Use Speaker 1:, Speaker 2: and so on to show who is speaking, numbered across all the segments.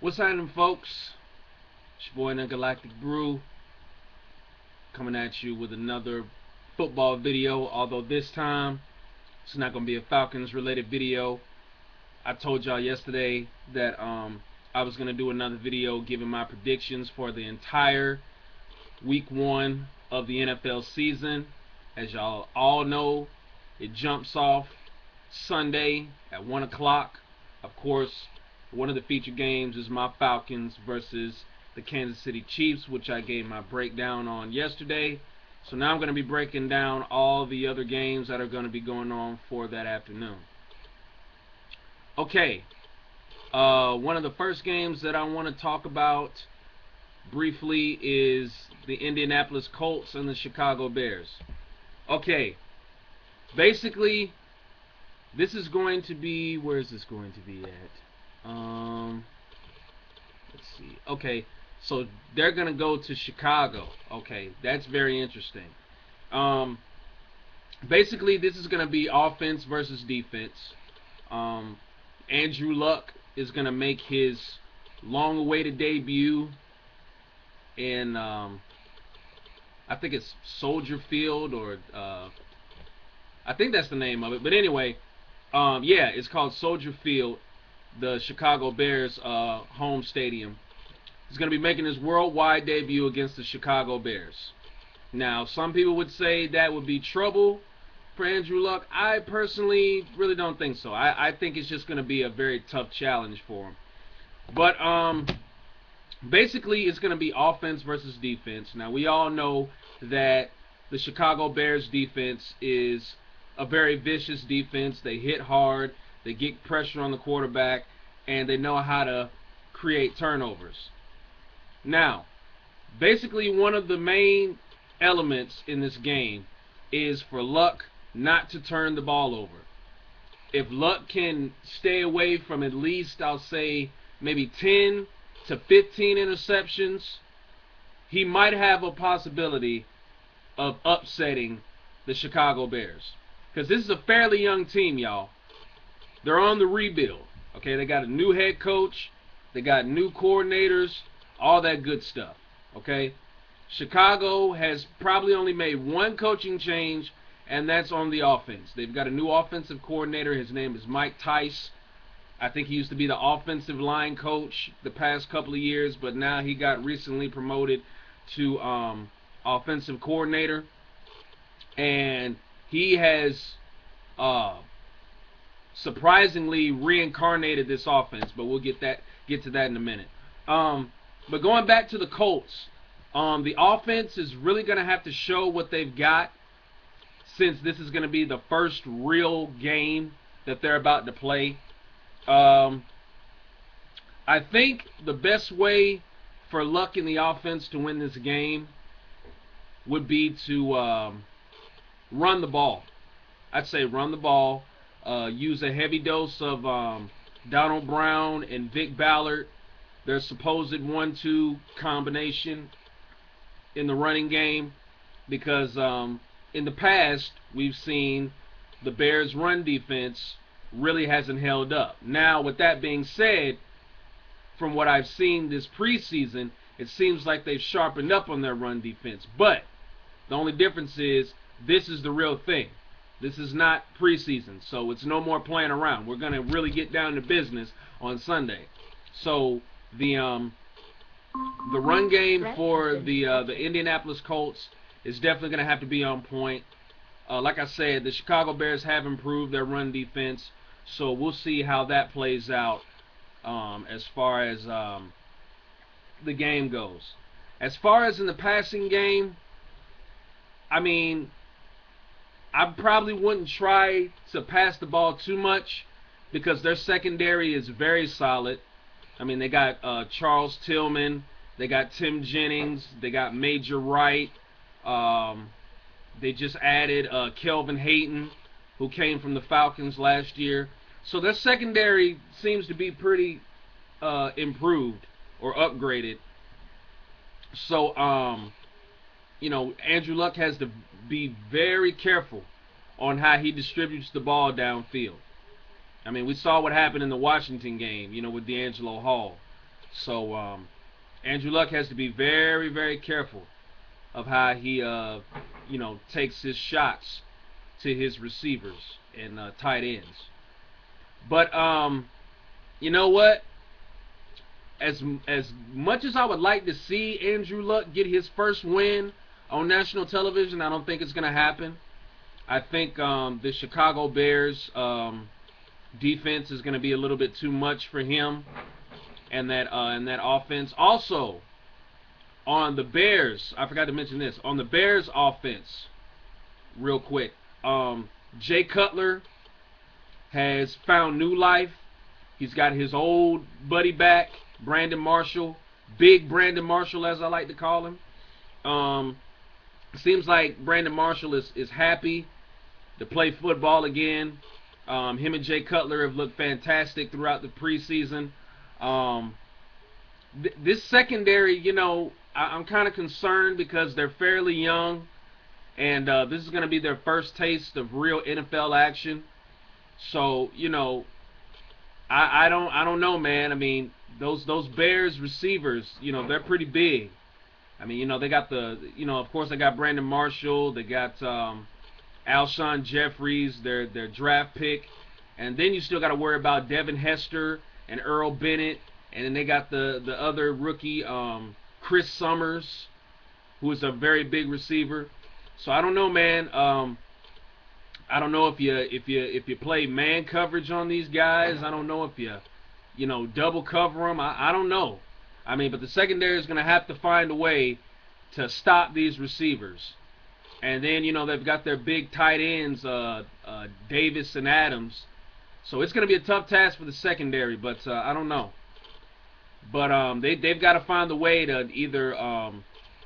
Speaker 1: What's happening, folks? It's your boy Galactic Brew coming at you with another football video. Although this time it's not going to be a Falcons related video. I told y'all yesterday that I was going to do another video giving my predictions for the entire week 1 of the NFL season. As y'all all know, it jumps off Sunday at 1 o'clock. Of course, one of the featured games is my Falcons versus the Kansas City Chiefs, which I gave my breakdown on yesterday. So now I'm going to be breaking down all the other games that are going to be going on for that afternoon. Okay, one of the first games that I want to talk about briefly is the Indianapolis Colts and the Chicago Bears. Okay, basically, this is going to be, where is this going to be at? Let's see. Okay, so they're going to go to Chicago. Okay, that's very interesting. Basically, this is going to be offense versus defense. Andrew Luck is going to make his long-awaited debut in, I think it's Soldier Field, or I think that's the name of it. But anyway, yeah, it's called Soldier Field, the Chicago Bears home stadium. He's going to be making his worldwide debut against the Chicago Bears. Now, some people would say that would be trouble for Andrew Luck. I personally really don't think so. I think it's just going to be a very tough challenge for him. But basically, it's going to be offense versus defense. Now, we all know that the Chicago Bears defense is a very vicious defense. They hit hard, they get pressure on the quarterback, and they know how to create turnovers. Now, basically, one of the main elements in this game is for Luck not to turn the ball over. If Luck can stay away from at least, I'll say, maybe 10 to 15 interceptions, he might have a possibility of upsetting the Chicago Bears. Because this is a fairly young team, y'all. They're on the rebuild. Okay, they got a new head coach, they got new coordinators, all that good stuff. Okay, Chicago has probably only made one coaching change, and that's on the offense. They've got a new offensive coordinator. His name is Mike Tice. I think he used to be the offensive line coach the past couple of years, but now he got recently promoted to offensive coordinator, and he has surprisingly reincarnated this offense. But we'll get to that in a minute. But going back to the Colts, the offense is really going to have to show what they've got, since this is going to be the first real game that they're about to play. I think the best way for Luck in the offense to win this game would be to run the ball. I'd say run the ball. Use a heavy dose of Donald Brown and Vic Ballard, their supposed 1-2 combination in the running game, because in the past we've seen the Bears' run defense really hasn't held up. Now, with that being said, from what I've seen this preseason, it seems like they've sharpened up on their run defense. But the only difference is this is the real thing. This is not preseason, so it's no more playing around. We're going to really get down to business on Sunday. So the run game for the Indianapolis Colts is definitely going to have to be on point. Like I said, the Chicago Bears have improved their run defense, so we'll see how that plays out as far as the game goes. As far as in the passing game, I mean, I probably wouldn't try to pass the ball too much, because their secondary is very solid. I mean, they got Charles Tillman, they got Tim Jennings, they got Major Wright. They just added Kelvin Hayden, who came from the Falcons last year. So their secondary seems to be pretty improved or upgraded. So, you know, Andrew Luck has to be very careful on how he distributes the ball downfield. I mean, we saw what happened in the Washington game, you know, with D'Angelo Hall. So Andrew Luck has to be very, very careful of how he takes his shots to his receivers and tight ends. But you know what? As much as I would like to see Andrew Luck get his first win on national television, I don't think it's going to happen. I think the Chicago Bears defense is going to be a little bit too much for him, and that offense. Also, on the Bears, I forgot to mention this. On the Bears offense, real quick, Jay Cutler has found new life. He's got his old buddy back, Brandon Marshall, Big Brandon Marshall, as I like to call him. Seems like Brandon Marshall is happy to play football again. Him and Jay Cutler have looked fantastic throughout the preseason. This secondary, I'm kind of concerned because they're fairly young, and this is going to be their first taste of real NFL action. So, I don't know, man. I mean, those Bears receivers, they're pretty big. I mean, they got of course they got Brandon Marshall, they got Alshon Jeffries, their draft pick, and then you still got to worry about Devin Hester and Earl Bennett, and then they got the other rookie, Chris Summers, who is a very big receiver. So I don't know, man. I don't know if you play man coverage on these guys. I don't know if you double cover them. I don't know. I mean, but the secondary is going to have to find a way to stop these receivers. And then, they've got their big tight ends, Davis and Adams. So it's going to be a tough task for the secondary, but I don't know. But they've got to find a way to either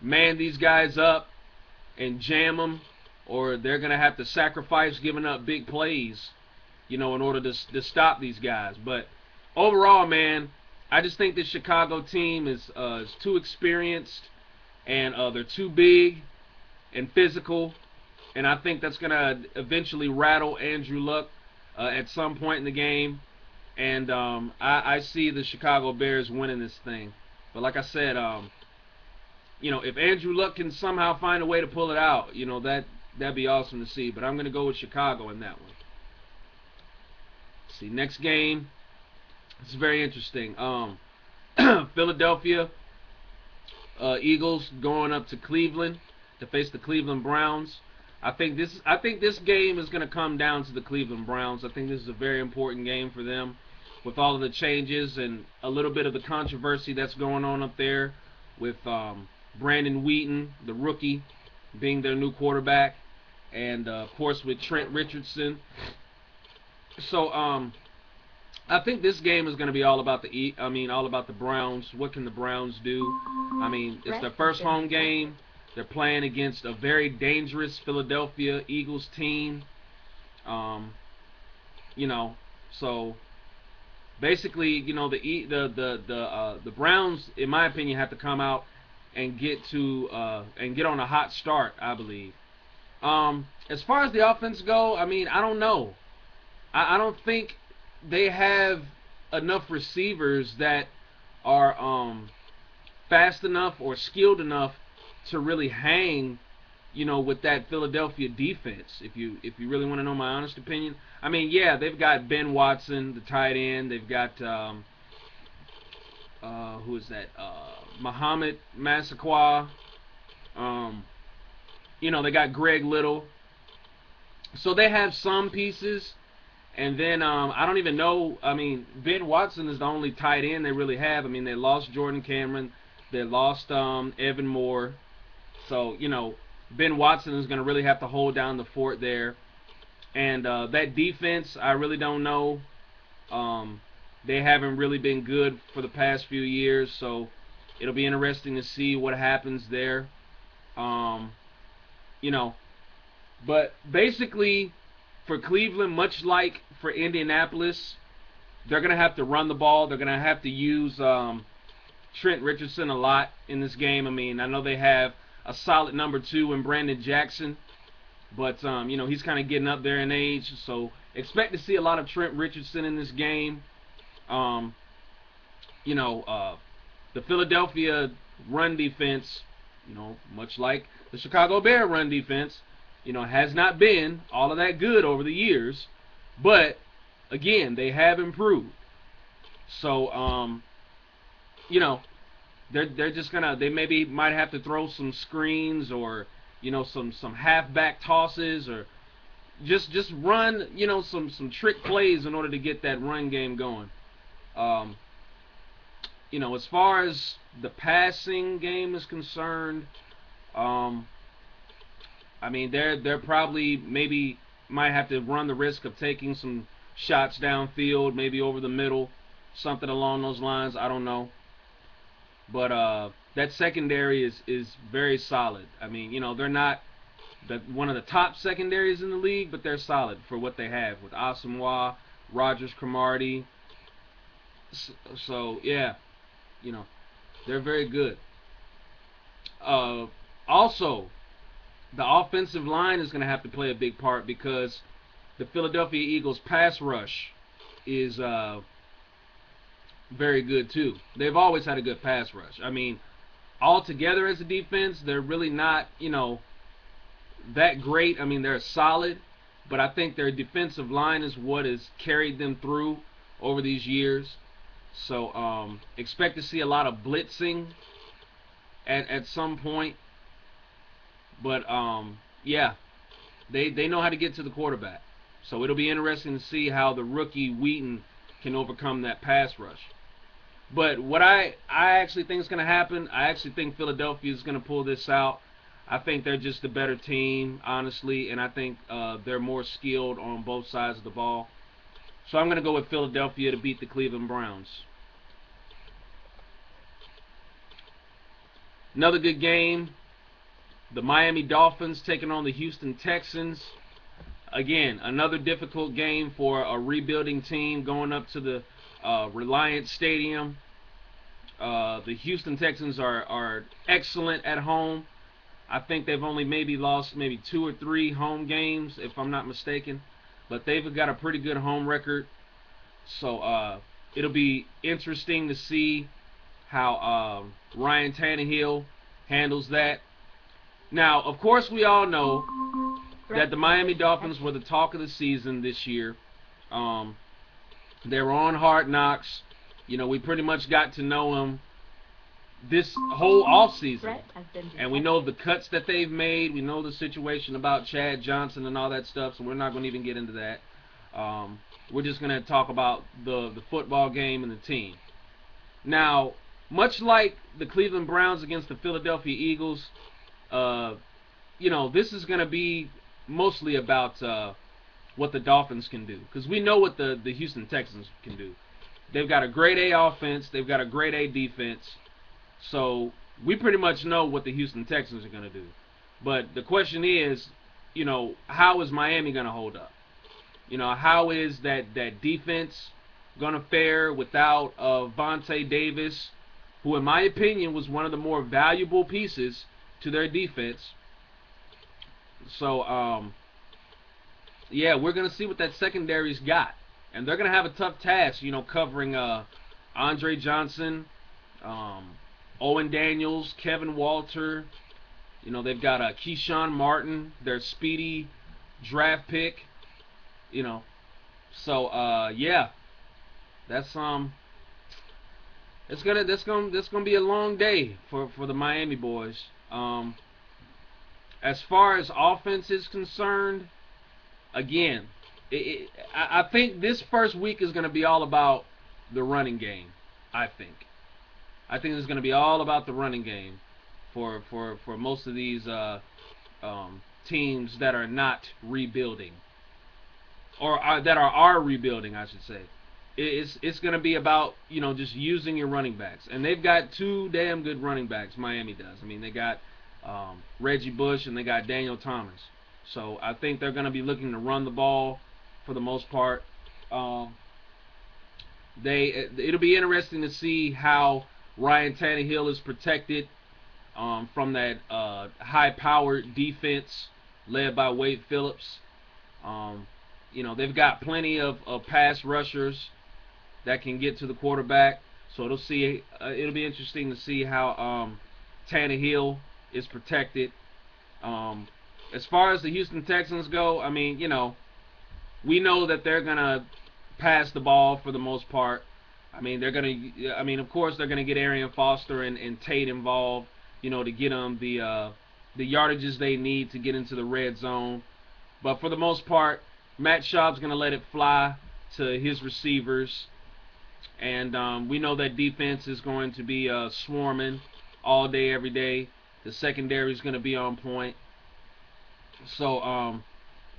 Speaker 1: man these guys up and jam them, or they're going to have to sacrifice giving up big plays, in order to stop these guys. But overall, man, I just think the Chicago team is too experienced, and they're too big and physical, and I think that's going to eventually rattle Andrew Luck at some point in the game. And I see the Chicago Bears winning this thing. But like I said, if Andrew Luck can somehow find a way to pull it out, that'd be awesome to see. But I'm going to go with Chicago in that one. See, next game. It's very interesting. Philadelphia Eagles going up to Cleveland to face the Cleveland Browns. I think this game is going to come down to the Cleveland Browns. I think this is a very important game for them, with all of the changes and a little bit of the controversy that's going on up there with Brandon Wheaton, the rookie, being their new quarterback, and of course with Trent Richardson. So I think this game is going to be all about the Browns. What can the Browns do? I mean, it's their first home game. They're playing against a very dangerous Philadelphia Eagles team. So basically, the Browns, in my opinion, have to come out and get on a hot start, I believe. As far as the offense go, I mean, I don't know. I don't think they have enough receivers that are fast enough or skilled enough to really hang, with that Philadelphia defense. If you really want to know my honest opinion, I mean, yeah, they've got Ben Watson, the tight end. They've got who is that? Muhammad Massaquoi. They got Greg Little. So they have some pieces. And then I don't even know. I mean, Ben Watson is the only tight end they really have. I mean, they lost Jordan Cameron. They lost Evan Moore. So, Ben Watson is going to really have to hold down the fort there. And that defense, I really don't know. They haven't really been good for the past few years. So it'll be interesting to see what happens there. But basically, for Cleveland, much like for Indianapolis, they're going to have to run the ball. They're going to have to use Trent Richardson a lot in this game. I mean, I know they have a solid number 2 in Brandon Jackson, but he's kind of getting up there in age. So expect to see a lot of Trent Richardson in this game. the Philadelphia run defense, much like the Chicago Bear run defense, has not been all of that good over the years. But again, they have improved. So, they're just they maybe might have to throw some screens, or some halfback tosses, or just run some trick plays in order to get that run game going. As far as the passing game is concerned, they're probably maybe might have to run the risk of taking some shots downfield, maybe over the middle, something along those lines. I don't know. But that secondary is very solid. They're not one of the top secondaries in the league, but they're solid for what they have with Asamoah, Rogers, Cromartie. So yeah, they're very good. Also, the offensive line is going to have to play a big part, because the Philadelphia Eagles pass rush is very good too. They've always had a good pass rush. All together as a defense, they're really not, that great. They're solid, but I think their defensive line is what has carried them through over these years. So expect to see a lot of blitzing at some point. But yeah, they know how to get to the quarterback. So it'll be interesting to see how the rookie Wheaton can overcome that pass rush. But what I actually think is going to happen, I actually think Philadelphia is going to pull this out. I think they're just a better team, honestly, and I think they're more skilled on both sides of the ball. So I'm going to go with Philadelphia to beat the Cleveland Browns. Another good game, the Miami Dolphins taking on the Houston Texans. Again, another difficult game for a rebuilding team going up to the Reliance Stadium. The Houston Texans are excellent at home. I think they've only lost 2 or 3 home games, if I'm not mistaken. But they've got a pretty good home record. So it'll be interesting to see how Ryan Tannehill handles that. Now, of course, we all know that the Miami Dolphins were the talk of the season this year. They were on Hard Knocks. We pretty much got to know them this whole offseason. And we know the cuts that they've made. We know the situation about Chad Johnson and all that stuff, so we're not going to even get into that. We're just going to talk about the football game and the team. Now, much like the Cleveland Browns against the Philadelphia Eagles, this is going to be mostly about what the Dolphins can do, because we know what the Houston Texans can do. They've got a grade A offense. They've got a grade A defense. So we pretty much know what the Houston Texans are going to do. But the question is, how is Miami going to hold up? How is that defense going to fare without Vontae Davis, who in my opinion was one of the more valuable pieces to their defense. So, yeah, we're going to see what that secondary's got. And they're going to have a tough task, covering Andre Johnson, Owen Daniels, Kevin Walter. They've got Keyshawn Martin, their speedy draft pick. So yeah, that's it's gonna be a long day for the Miami boys. As far as offense is concerned, again, I think this first week is gonna be all about the running game. I think it's going to be all about the running game for most of these teams that are not rebuilding, or that are rebuilding, I should say. It's going to be about just using your running backs, and they've got 2 damn good running backs. Miami does. They got Reggie Bush and they got Daniel Thomas. So I think they're going to be looking to run the ball for the most part. It'll be interesting to see how Ryan Tannehill is protected from that high-powered defense led by Wade Phillips. They've got plenty of pass rushers that can get to the quarterback. So it'll be interesting to see how Tannehill is protected. Um, as far as the Houston Texans go, I mean, we know that they're gonna pass the ball for the most part. I mean, of course, they're gonna get Arian Foster and Tate involved, to get them the yardages they need to get into the red zone. But for the most part, Matt Schaub's gonna let it fly to his receivers, and we know that defense is going to be swarming all day, every day. The secondary is gonna be on point. So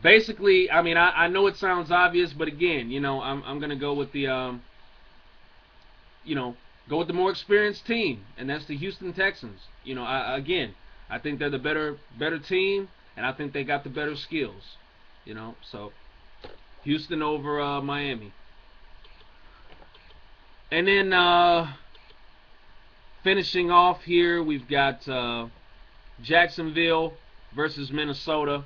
Speaker 1: basically, I mean, I know it sounds obvious, but again, I'm gonna go with the go with the more experienced team, and that's the Houston Texans. I think they're the better team, and I think they got the better skills. So Houston over Miami. And then finishing off here, we've got Jacksonville versus Minnesota.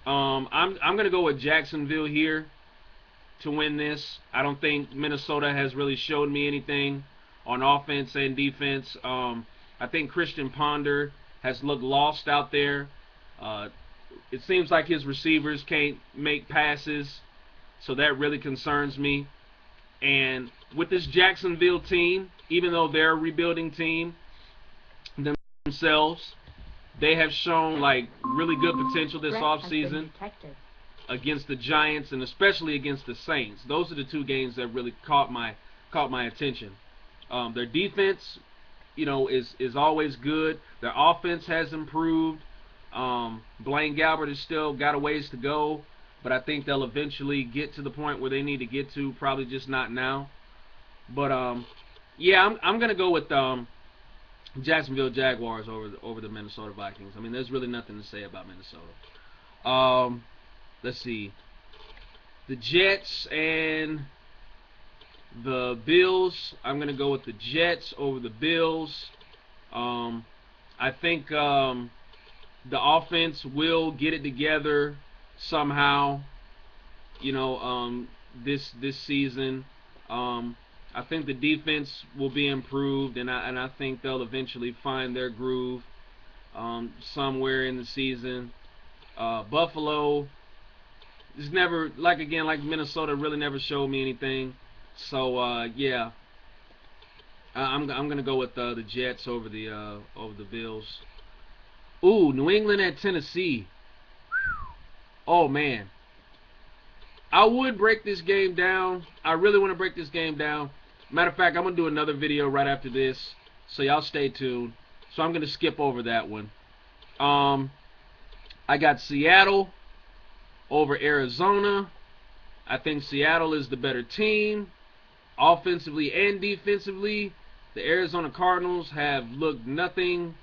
Speaker 1: I'm gonna go with Jacksonville here to win this. I don't think Minnesota has really showed me anything on offense and defense. I think Christian Ponder has looked lost out there. It seems like his receivers can't make passes, so that really concerns me. And with this Jacksonville team, even though they're a rebuilding team themselves, they have shown like really good potential this offseason against the Giants and especially against the Saints. Those are the two games that really caught my attention. Their defense, is always good. Their offense has improved. Blaine Gabbert has still got a ways to go, but I think they'll eventually get to the point where they need to get to. Probably just not now. But yeah, I'm gonna go with Jacksonville Jaguars over the Minnesota Vikings. I mean, there's really nothing to say about Minnesota. Let's see. The Jets and the Bills. I'm going to go with the Jets over the Bills. I think the offense will get it together somehow, this season. I think the defense will be improved, and I think they'll eventually find their groove somewhere in the season. Buffalo is never, like Minnesota, really never showed me anything. So yeah, I'm gonna go with the Jets over the Bills. Ooh, New England at Tennessee. Oh man, I would break this game down. I really want to break this game down. Matter of fact, I'm gonna do another video right after this, so y'all stay tuned. So I'm gonna skip over that one. I got Seattle over Arizona. I think Seattle is the better team, offensively and defensively. The Arizona Cardinals have looked nothing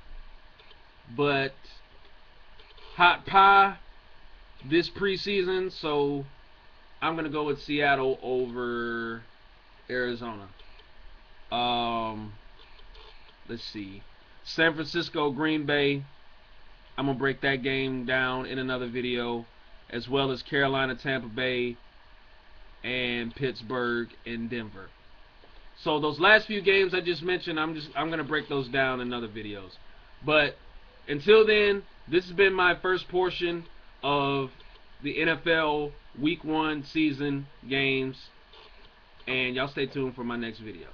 Speaker 1: but hot pie this preseason, so I'm going to go with Seattle over Arizona. Let's see. San Francisco, Green Bay. I'm going to break that game down in another video, as well as Carolina, Tampa Bay, and Pittsburgh and Denver. So those last few games I just mentioned, I'm going to break those down in other videos. But until then, this has been my first portion of the NFL Week 1 season games, and y'all stay tuned for my next video.